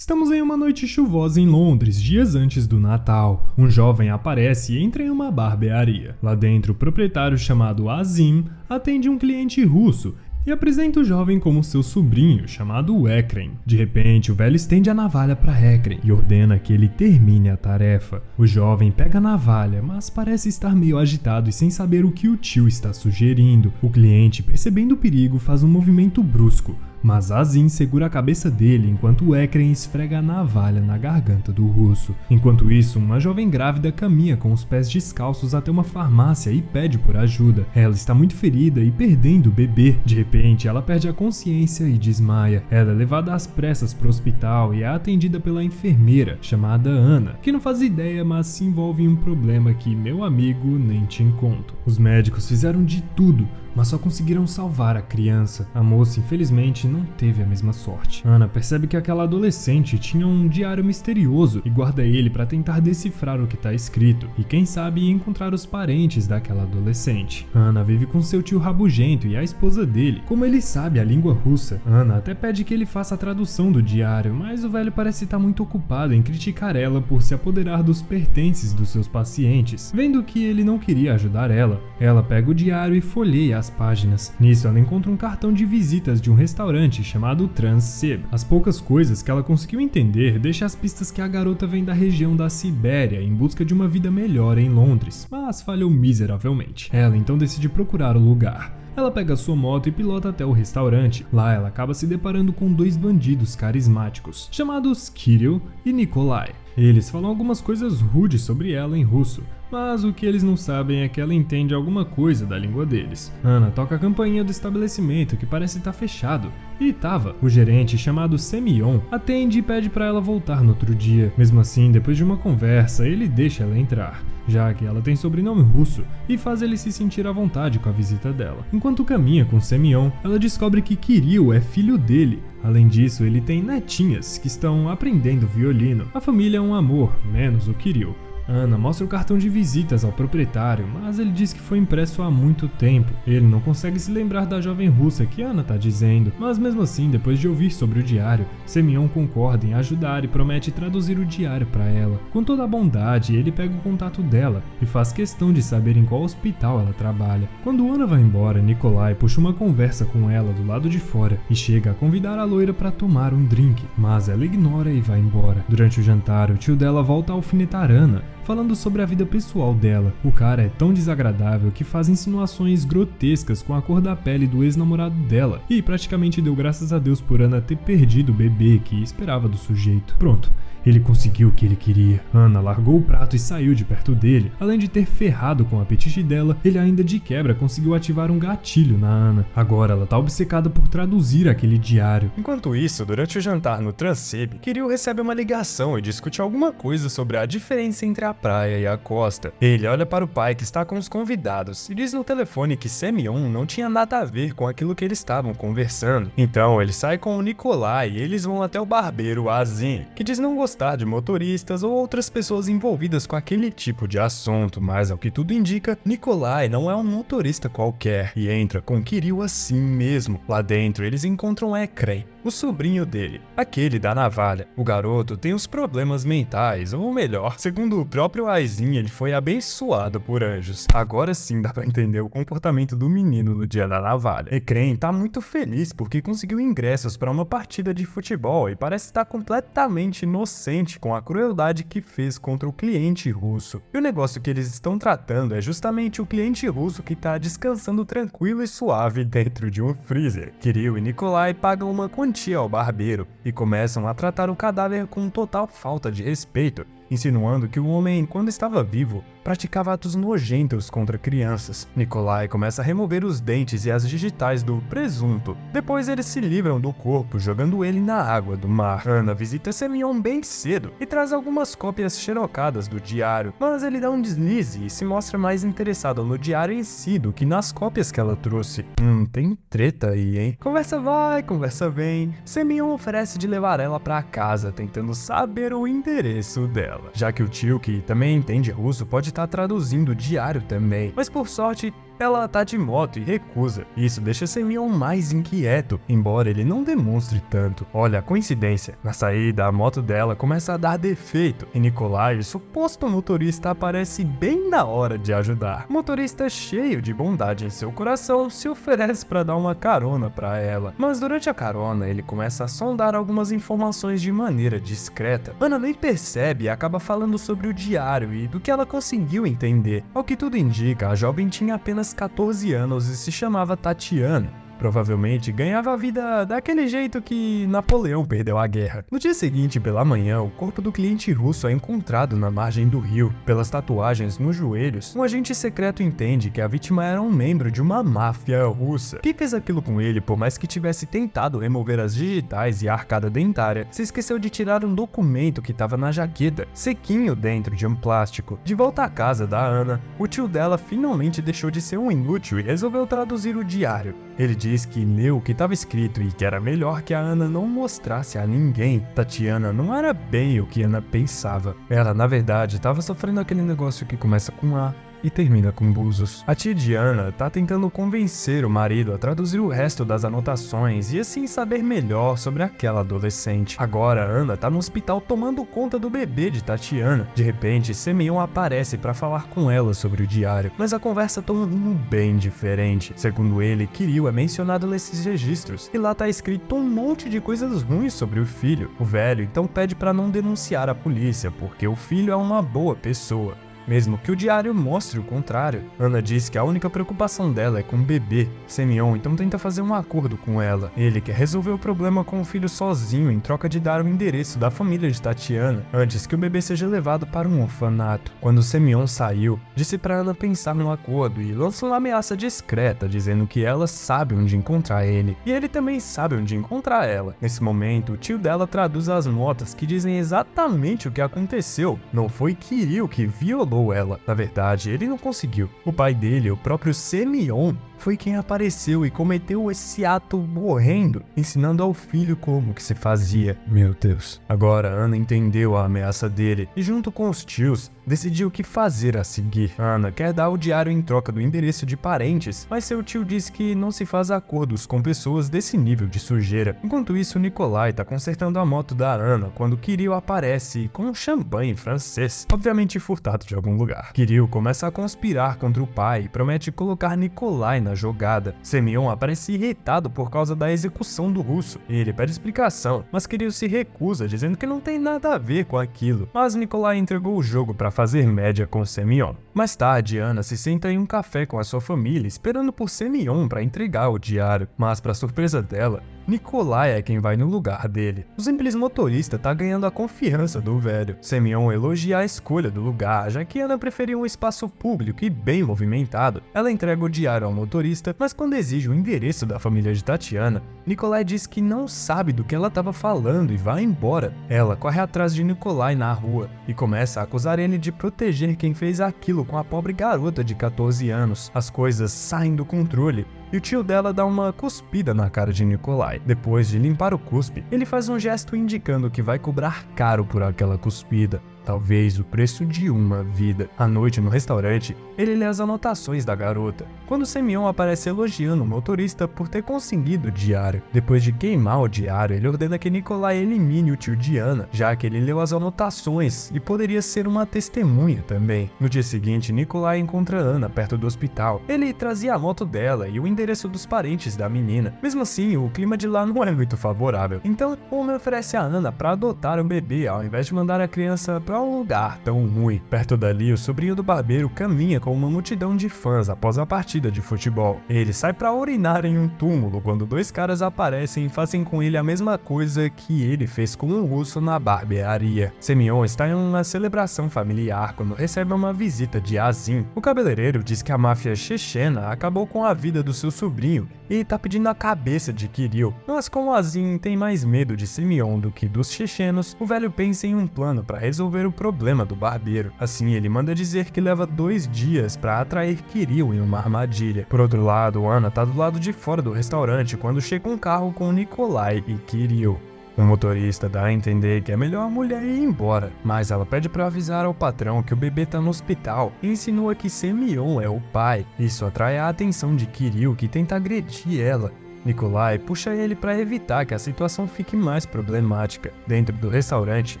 Estamos em uma noite chuvosa em Londres, dias antes do Natal. Um jovem aparece e entra em uma barbearia. Lá dentro, o proprietário chamado Azim atende um cliente russo e apresenta o jovem como seu sobrinho, chamado Ekrem. De repente, o velho estende a navalha para Ekrem e ordena que ele termine a tarefa. O jovem pega a navalha, mas parece estar meio agitado e sem saber o que o tio está sugerindo. O cliente, percebendo o perigo, faz um movimento brusco, mas Azim segura a cabeça dele enquanto Ekrem esfrega a navalha na garganta do russo. Enquanto isso, uma jovem grávida caminha com os pés descalços até uma farmácia e pede por ajuda. Ela está muito ferida e perdendo o bebê. De repente, ela perde a consciência e desmaia. Ela é levada às pressas para o hospital e é atendida pela enfermeira, chamada Ana, que não faz ideia, mas se envolve em um problema que, meu amigo, nem te conto. Os médicos fizeram de tudo, mas só conseguiram salvar a criança. A moça, infelizmente, não teve a mesma sorte. Ana percebe que aquela adolescente tinha um diário misterioso e guarda ele para tentar decifrar o que está escrito e, quem sabe, encontrar os parentes daquela adolescente. Ana vive com seu tio rabugento e a esposa dele. Como ele sabe a língua russa, Ana até pede que ele faça a tradução do diário, mas o velho parece estar muito ocupado em criticar ela por se apoderar dos pertences dos seus pacientes. Vendo que ele não queria ajudar ela pega o diário e folheia as páginas. Nisso, ela encontra um cartão de visitas de um restaurante chamado Transsib. As poucas coisas que ela conseguiu entender deixam as pistas que a garota vem da região da Sibéria em busca de uma vida melhor em Londres, mas falhou miseravelmente. Ela então decide procurar o lugar. Ela pega sua moto e pilota até o restaurante. Lá ela acaba se deparando com dois bandidos carismáticos, chamados Kirill e Nikolai. Eles falam algumas coisas rudes sobre ela em russo, mas o que eles não sabem é que ela entende alguma coisa da língua deles. Ana toca a campainha do estabelecimento, que parece estar fechado, e Tava, o gerente chamado Semyon, atende e pede para ela voltar no outro dia. Mesmo assim, depois de uma conversa, ele deixa ela entrar, já que ela tem sobrenome russo, e faz ele se sentir à vontade com a visita dela. Enquanto caminha com Semyon, ela descobre que Kirill é filho dele. Além disso, ele tem netinhas que estão aprendendo violino. A família é um amor, menos o Kirill. Ana mostra o cartão de visitas ao proprietário, mas ele diz que foi impresso há muito tempo. Ele não consegue se lembrar da jovem russa que Ana tá dizendo, mas mesmo assim, depois de ouvir sobre o diário, Semyon concorda em ajudar e promete traduzir o diário para ela. Com toda a bondade, ele pega o contato dela e faz questão de saber em qual hospital ela trabalha. Quando Ana vai embora, Nikolai puxa uma conversa com ela do lado de fora e chega a convidar a loira para tomar um drink, mas ela ignora e vai embora. Durante o jantar, o tio dela volta a alfinetar Ana, falando sobre a vida pessoal dela. O cara é tão desagradável que faz insinuações grotescas com a cor da pele do ex-namorado dela e praticamente deu graças a Deus por Ana ter perdido o bebê que esperava do sujeito. Pronto, ele conseguiu o que ele queria. Ana largou o prato e saiu de perto dele. Além de ter ferrado com o apetite dela, ele ainda de quebra conseguiu ativar um gatilho na Ana. Agora ela tá obcecada por traduzir aquele diário. Enquanto isso, durante o jantar no Transsib, Kirill recebe uma ligação e discute alguma coisa sobre a diferença entre a praia e a costa. Ele olha para o pai que está com os convidados e diz no telefone que Semyon não tinha nada a ver com aquilo que eles estavam conversando. Então ele sai com o Nikolai e eles vão até o barbeiro Azim, que diz não gostar de motoristas ou outras pessoas envolvidas com aquele tipo de assunto, mas ao que tudo indica, Nikolai não é um motorista qualquer e entra com Kirill assim mesmo. Lá dentro eles encontram Ekrem, o sobrinho dele, aquele da navalha. O garoto tem os problemas mentais, ou melhor, segundo o próprio Azim, ele foi abençoado por anjos. Agora sim dá pra entender o comportamento do menino no dia da navalha. Ekrem tá muito feliz porque conseguiu ingressos para uma partida de futebol e parece estar completamente inocente com a crueldade que fez contra o cliente russo. E o negócio que eles estão tratando é justamente o cliente russo que tá descansando tranquilo e suave dentro de um freezer. Kirill e Nikolai pagam uma quantia ao barbeiro e começam a tratar o cadáver com total falta de respeito, insinuando que o homem, quando estava vivo, praticava atos nojentos contra crianças. Nikolai começa a remover os dentes e as digitais do presunto. Depois eles se livram do corpo, jogando ele na água do mar. Ana visita Semyon bem cedo e traz algumas cópias xerocadas do diário, mas ele dá um deslize e se mostra mais interessado no diário em si do que nas cópias que ela trouxe. Tem treta aí, hein? Conversa vai, conversa vem. Semyon oferece de levar ela pra casa, tentando saber o endereço dela, já que o tio, que também entende russo, pode estar traduzindo o diário também. Mas por sorte, ela tá de moto e recusa. Isso deixa Semyon mais inquieto, embora ele não demonstre tanto. Olha a coincidência, na saída a moto dela começa a dar defeito e Nikolai, o suposto motorista, aparece bem na hora de ajudar. O motorista, cheio de bondade em seu coração, se oferece para dar uma carona para ela, mas durante a carona ele começa a sondar algumas informações de maneira discreta. Ana nem percebe e acaba falando sobre o diário e do que ela conseguiu entender. Ao que tudo indica, a jovem tinha apenas 14 anos e se chamava Tatiana. Provavelmente ganhava a vida daquele jeito que Napoleão perdeu a guerra. No dia seguinte, pela manhã, o corpo do cliente russo é encontrado na margem do rio. Pelas tatuagens nos joelhos, um agente secreto entende que a vítima era um membro de uma máfia russa. Quem fez aquilo com ele, por mais que tivesse tentado remover as digitais e a arcada dentária, se esqueceu de tirar um documento que estava na jaqueta, sequinho dentro de um plástico. De volta à casa da Ana, o tio dela finalmente deixou de ser um inútil e resolveu traduzir o diário. Ele diz que leu o que estava escrito e que era melhor que a Ana não mostrasse a ninguém. Tatiana não era bem o que Ana pensava. Ela, na verdade, estava sofrendo aquele negócio que começa com A e termina com Búzios. A tia Diana tá tentando convencer o marido a traduzir o resto das anotações e assim saber melhor sobre aquela adolescente. Agora Ana tá no hospital tomando conta do bebê de Tatiana. De repente, Semyon aparece para falar com ela sobre o diário, mas a conversa toma um rumo bem diferente. Segundo ele, Kirill é mencionado nesses registros e lá tá escrito um monte de coisas ruins sobre o filho. O velho então pede para não denunciar a polícia porque o filho é uma boa pessoa, mesmo que o diário mostre o contrário. Ana diz que a única preocupação dela é com o bebê. Semyon então tenta fazer um acordo com ela. Ele quer resolver o problema com o filho sozinho em troca de dar o endereço da família de Tatiana, antes que o bebê seja levado para um orfanato. Quando Semyon saiu, disse para Ana pensar no acordo e lança uma ameaça discreta, dizendo que ela sabe onde encontrar ele, e ele também sabe onde encontrar ela. Nesse momento, o tio dela traduz as notas que dizem exatamente o que aconteceu. Não foi Kirill que violou ela. Na verdade, ele não conseguiu. O pai dele, o próprio Semyon, foi quem apareceu e cometeu esse ato horrendo, ensinando ao filho como que se fazia. Meu Deus. Agora Ana entendeu a ameaça dele e, junto com os tios, decidiu o que fazer a seguir. Ana quer dar o diário em troca do endereço de parentes, mas seu tio diz que não se faz acordos com pessoas desse nível de sujeira. Enquanto isso, Nikolai tá consertando a moto da Ana quando Kirill aparece com um champanhe francês, obviamente furtado de algum lugar. Kirill começa a conspirar contra o pai e promete colocar Nikolai na jogada. Semyon aparece irritado por causa da execução do russo. Ele pede explicação, mas Kirill se recusa, dizendo que não tem nada a ver com aquilo. Mas Nikolai entregou o jogo para fazer média com Semyon. Mais tarde, Ana se senta em um café com a sua família, esperando por Semyon para entregar o diário, mas para surpresa dela, Nikolai é quem vai no lugar dele. O simples motorista tá ganhando a confiança do velho. Semyon elogia a escolha do lugar, já que Ana preferia um espaço público e bem movimentado. Ela entrega o diário ao motorista, mas quando exige o endereço da família de Tatiana, Nikolai diz que não sabe do que ela estava falando e vai embora. Ela corre atrás de Nikolai na rua e começa a acusar ele de proteger quem fez aquilo com a pobre garota de 14 anos. As coisas saem do controle e o tio dela dá uma cuspida na cara de Nikolai. Depois de limpar o cuspe, ele faz um gesto indicando que vai cobrar caro por aquela cuspida. Talvez o preço de uma vida. À noite, no restaurante, ele lê as anotações da garota, quando Semyon aparece elogiando o motorista por ter conseguido o diário. Depois de queimar o diário, ele ordena que Nikolai elimine o tio de Ana, já que ele leu as anotações e poderia ser uma testemunha também. No dia seguinte, Nikolai encontra Ana perto do hospital. Ele trazia a moto dela e o endereço dos parentes da menina. Mesmo assim, o clima de lá não é muito favorável. Então, o homem oferece a Ana para adotar um bebê, ao invés de mandar a criança para um lugar tão ruim. Perto dali, o sobrinho do barbeiro caminha com uma multidão de fãs após a partida de futebol. Ele sai para urinar em um túmulo quando dois caras aparecem e fazem com ele a mesma coisa que ele fez com um russo na barbearia. Semyon está em uma celebração familiar quando recebe uma visita de Azim. O cabeleireiro diz que a máfia chechena acabou com a vida do seu sobrinho e está pedindo a cabeça de Kirill. Mas como Azim tem mais medo de Semyon do que dos chechenos, o velho pensa em um plano para resolver o problema do barbeiro. Assim, ele manda dizer que leva 2 dias para atrair Kirill em uma armadilha. Por outro lado, Ana tá do lado de fora do restaurante quando chega um carro com Nikolai e Kirill. O motorista dá a entender que é melhor a mulher ir embora, mas ela pede para avisar ao patrão que o bebê tá no hospital e insinua que Semyon é o pai. Isso atrai a atenção de Kirill, que tenta agredir ela. Nikolai puxa ele para evitar que a situação fique mais problemática. Dentro do restaurante,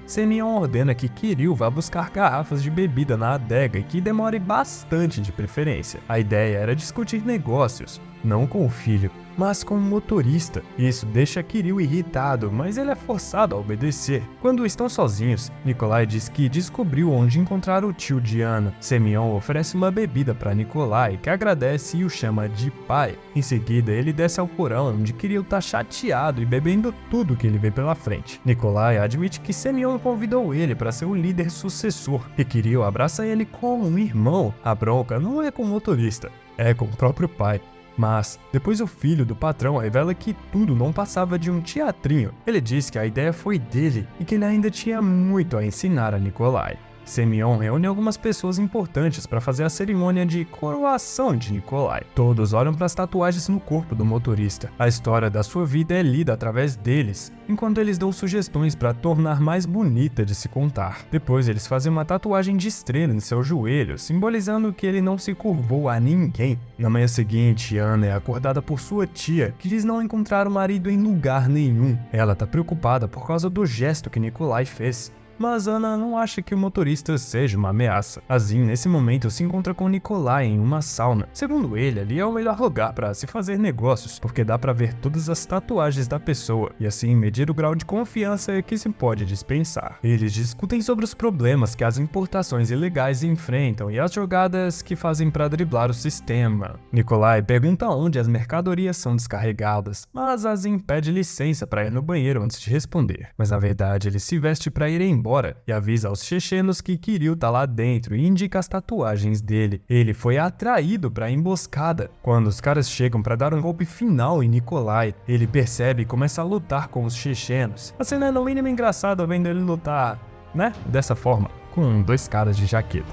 Semyon ordena que Kirill vá buscar garrafas de bebida na adega e que demore bastante de preferência. A ideia era discutir negócios, não com o filho, mas com o motorista. Isso deixa Kirill irritado, mas ele é forçado a obedecer. Quando estão sozinhos, Nikolai diz que descobriu onde encontrar o tio de Anna. Semyon oferece uma bebida para Nikolai, que agradece e o chama de pai. Em seguida, ele desce ao porão, onde Kirill tá chateado e bebendo tudo que ele vê pela frente. Nikolai admite que Semyon convidou ele para ser o líder sucessor, e Kirill abraça ele como um irmão. A bronca não é com o motorista, é com o próprio pai. Mas, depois o filho do patrão revela que tudo não passava de um teatrinho. Ele diz que a ideia foi dele e que ele ainda tinha muito a ensinar a Nikolai. Semyon reúne algumas pessoas importantes para fazer a cerimônia de coroação de Nikolai. Todos olham para as tatuagens no corpo do motorista. A história da sua vida é lida através deles, enquanto eles dão sugestões para tornar mais bonita de se contar. Depois eles fazem uma tatuagem de estrela em seu joelho, simbolizando que ele não se curvou a ninguém. Na manhã seguinte, Anna é acordada por sua tia, que diz não encontrar o marido em lugar nenhum. Ela está preocupada por causa do gesto que Nikolai fez. Mas Anna não acha que o motorista seja uma ameaça. Azim, nesse momento, se encontra com Nikolai em uma sauna. Segundo ele, ali é o melhor lugar para se fazer negócios, porque dá para ver todas as tatuagens da pessoa e assim medir o grau de confiança que se pode dispensar. Eles discutem sobre os problemas que as importações ilegais enfrentam e as jogadas que fazem para driblar o sistema. Nikolai pergunta onde as mercadorias são descarregadas, mas Azim pede licença para ir no banheiro antes de responder. Mas na verdade ele se veste para ir embora e avisa aos chechenos que Kirill tá lá dentro e indica as tatuagens dele. Ele foi atraído para a emboscada. Quando os caras chegam para dar um golpe final em Nikolai, ele percebe e começa a lutar com os chechenos. A cena é no mínimo engraçada vendo ele lutar, né? Dessa forma, com dois caras de jaqueta.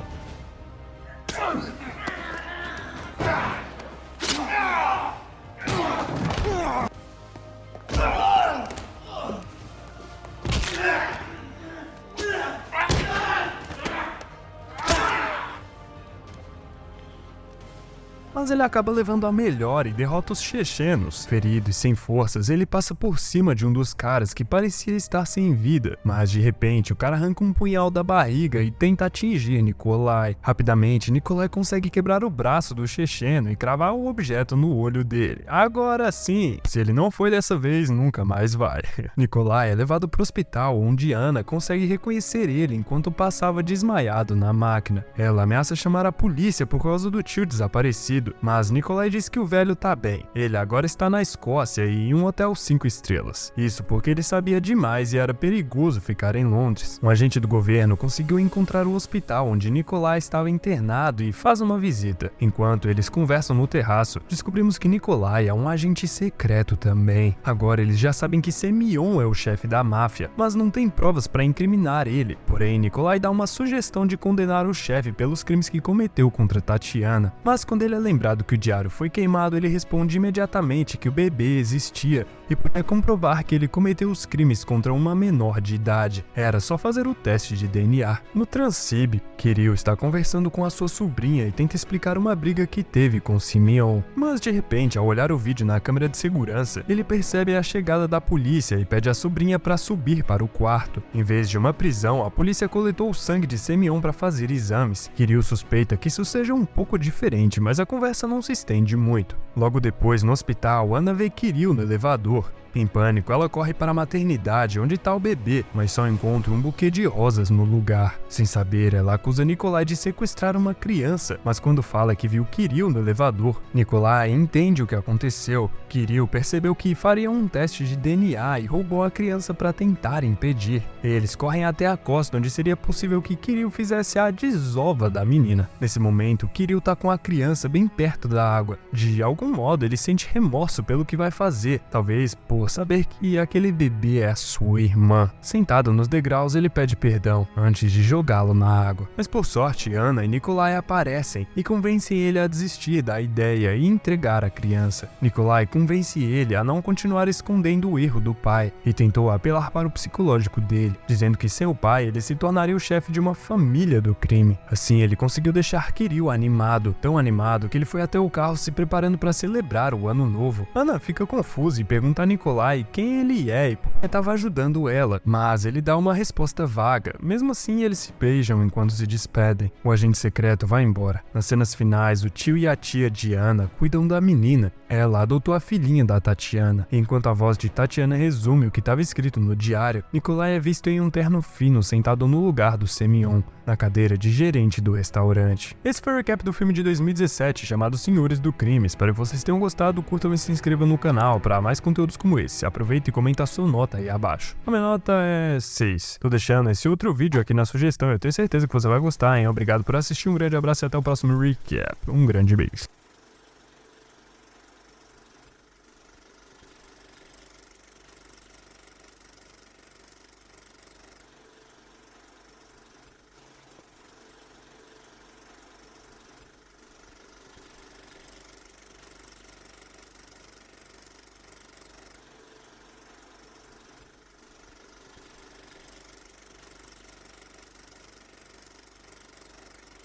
Mas ele acaba levando a melhor e derrota os chechenos. Ferido e sem forças, ele passa por cima de um dos caras que parecia estar sem vida, mas de repente o cara arranca um punhal da barriga e tenta atingir Nikolai. Rapidamente, Nikolai consegue quebrar o braço do checheno e cravar o objeto no olho dele. Agora sim, se ele não foi dessa vez, nunca mais vai. Nikolai é levado para o hospital, onde Anna consegue reconhecer ele enquanto passava desmaiado na máquina. Ela ameaça chamar a polícia por causa do tio desaparecido, mas Nikolai diz que o velho tá bem. Ele agora está na Escócia e em um hotel 5 estrelas. Isso porque ele sabia demais e era perigoso ficar em Londres. Um agente do governo conseguiu encontrar o hospital onde Nikolai estava internado e faz uma visita. Enquanto eles conversam no terraço, descobrimos que Nikolai é um agente secreto também. Agora eles já sabem que Semyon é o chefe da máfia, mas não tem provas para incriminar ele. Porém, Nikolai dá uma sugestão de condenar o chefe pelos crimes que cometeu contra Tatiana. Mas quando ele é lembrado que o diário foi queimado, ele responde imediatamente que o bebê existia e podia comprovar que ele cometeu os crimes contra uma menor de idade. Era só fazer o teste de DNA. No Transib, Kirill está conversando com a sua sobrinha e tenta explicar uma briga que teve com Semyon. Mas de repente, ao olhar o vídeo na câmera de segurança, ele percebe a chegada da polícia e pede à sobrinha para subir para o quarto. Em vez de uma prisão, a polícia coletou o sangue de Semyon para fazer exames. Kirill suspeita que isso seja um pouco diferente, mas a conversa não se estende muito. Logo depois, no hospital, Anna vê Kirill no elevador. Em pânico, ela corre para a maternidade onde está o bebê, mas só encontra um buquê de rosas no lugar. Sem saber, ela acusa Nikolai de sequestrar uma criança, mas quando fala que viu Kirill no elevador, Nikolai entende o que aconteceu. Kirill percebeu que faria um teste de DNA e roubou a criança para tentar impedir. Eles correm até a costa onde seria possível que Kirill fizesse a desova da menina. Nesse momento, Kirill tá com a criança bem perto da água. De algum modo, ele sente remorso pelo que vai fazer, talvez por por saber que aquele bebê é a sua irmã. Sentado nos degraus, ele pede perdão antes de jogá-lo na água. Mas por sorte, Anna e Nikolai aparecem e convencem ele a desistir da ideia e entregar a criança. Nikolai convence ele a não continuar escondendo o erro do pai e tentou apelar para o psicológico dele, dizendo que sem o pai ele se tornaria o chefe de uma família do crime. Assim ele conseguiu deixar Kirill animado, tão animado que ele foi até o carro se preparando para celebrar o ano novo. Anna fica confusa e pergunta a Nikolai quem ele é e por que estava ajudando ela, mas ele dá uma resposta vaga. Mesmo assim eles se beijam enquanto se despedem. O agente secreto vai embora. Nas cenas finais, o tio e a tia de Anna cuidam da menina. Ela adotou a filhinha da Tatiana. Enquanto a voz de Tatiana resume o que estava escrito no diário, Nikolai é visto em um terno fino sentado no lugar do Semyon, na cadeira de gerente do restaurante. Esse foi o recap do filme de 2017 chamado Senhores do Crime. Espero que vocês tenham gostado, curtam e se inscrevam no canal para mais conteúdos como esse. Aproveita e comenta a sua nota aí abaixo. A minha nota é 6. Tô deixando esse outro vídeo aqui na sugestão, eu tenho certeza que você vai gostar, hein? Obrigado por assistir, um grande abraço e até o próximo recap. Um grande beijo.